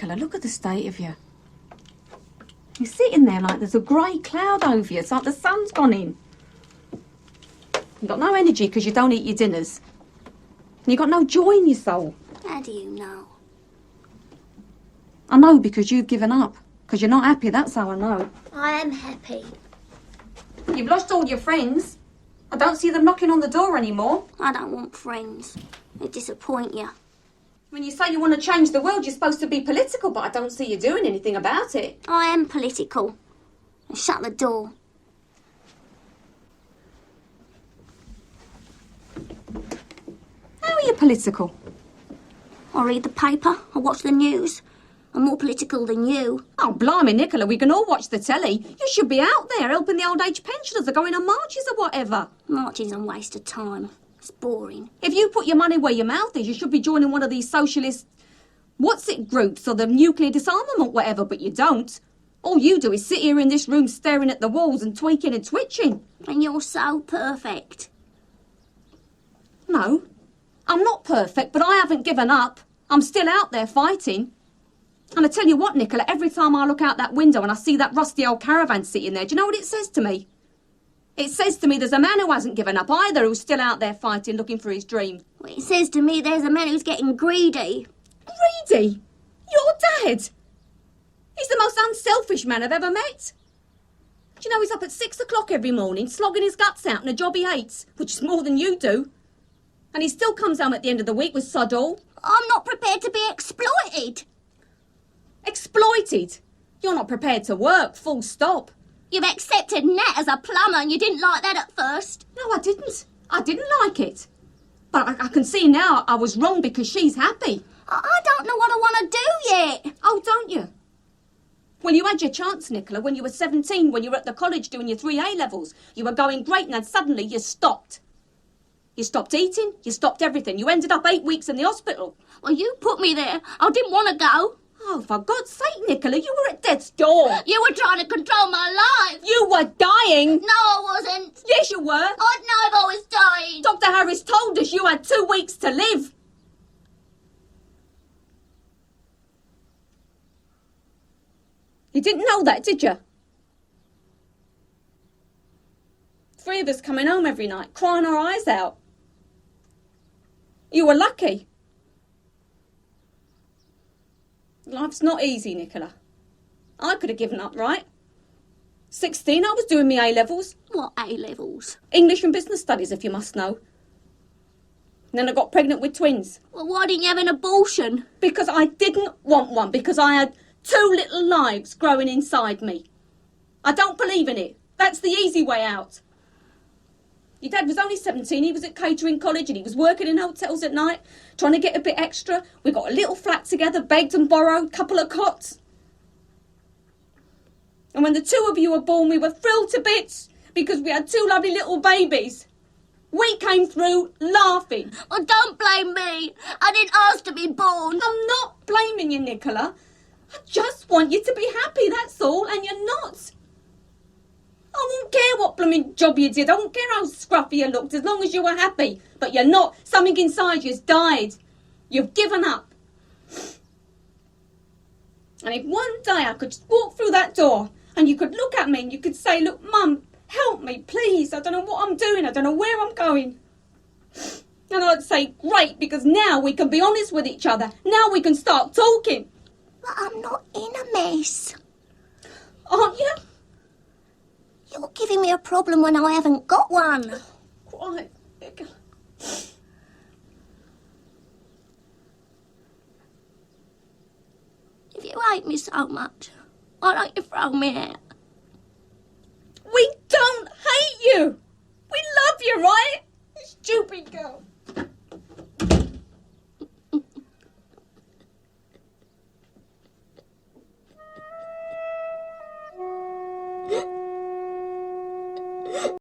Nicola, look at the state of you. You're sitting there like there's a grey cloud over you. It's like the sun's gone in. You've got no energy because you don't eat your dinners. And you've got no joy in your soul. How do you know? I know because you've given up. Because you're not happy, that's how I know. I am happy. You've lost all your friends. I don't see them knocking on the door anymore. I don't want friends. They disappoint you. When you say you want to change the world, you're supposed to be political, but I don't see you doing anything about it. I am political. Shut the door. How are you political? I read the paper. I watch the news. I'm more political than you. Oh, blimey, Nicola, we can all watch the telly. You should be out there helping the old age pensioners or going on marches or whatever. Marching's a waste of time. It's boring. If you put your money where your mouth is, you should be joining one of these socialist groups or the nuclear disarmament, whatever, but you don't. All you do is sit here in this room staring at the walls and tweaking and twitching. And you're so perfect. No, I'm not perfect, but I haven't given up. I'm still out there fighting. And I tell you what, Nicola, every time I look out that window and I see that rusty old caravan sitting there, do you know what it says to me? It says to me there's a man who hasn't given up either, who's still out there fighting, looking for his dream. Well, it says to me there's a man who's getting greedy. Greedy? Your dad? He's the most unselfish man I've ever met. Do you know he's up at 6 o'clock every morning, slogging his guts out in a job he hates, which is more than you do. And he still comes home at the end of the week with sod all. I'm not prepared to be exploited. Exploited? You're not prepared to work, full stop. You've accepted Nat as a plumber and you didn't like that at first. No, I didn't. I didn't like it. But I can see now I was wrong because she's happy. I don't know what I want to do yet. Oh, don't you? Well, you had your chance, Nicola, when you were 17, when you were at the college doing your 3 A-levels. You were going great and then suddenly you stopped. You stopped eating, you stopped everything. You ended up 8 weeks in the hospital. Well, you put me there. I didn't want to go. Oh, for God's sake, Nicola, you were at death's door. You were trying to control my life. You were dying. No, I wasn't. Yes, you were. I'd know if I was dying. Dr. Harris told us you had 2 weeks to live. You didn't know that, did you? 3 of us coming home every night, crying our eyes out. You were lucky. Life's not easy, Nicola. I could have given up, right? 16, I was doing my A-levels. What A-levels? English and business studies, if you must know. And then I got pregnant with twins. Well, why didn't you have an abortion? Because I didn't want one, because I had 2 little lives growing inside me. I don't believe in it. That's the easy way out. Your dad was only 17, he was at catering college and he was working in hotels at night, trying to get a bit extra. We got a little flat together, begged and borrowed, couple of cots. And when the 2 of you were born, we were thrilled to bits because we had 2 lovely little babies. We came through laughing. Oh, don't blame me. I didn't ask to be born. I'm not blaming you, Nicola. I just want you to be happy, that's all, and you're not. I won't care what blooming job you did. I won't care how scruffy you looked as long as you were happy. But you're not. Something inside you's died. You've given up. And if one day I could just walk through that door and you could look at me and you could say, look, Mum, help me, please. I don't know what I'm doing. I don't know where I'm going. And I'd say, great, because now we can be honest with each other. Now we can start talking. But I'm not in a mess. Aren't you? You're giving me a problem when I haven't got one. Right, Nicola. If you hate me so much, why don't you throw me out? We don't hate you. We love you, right? You stupid girl.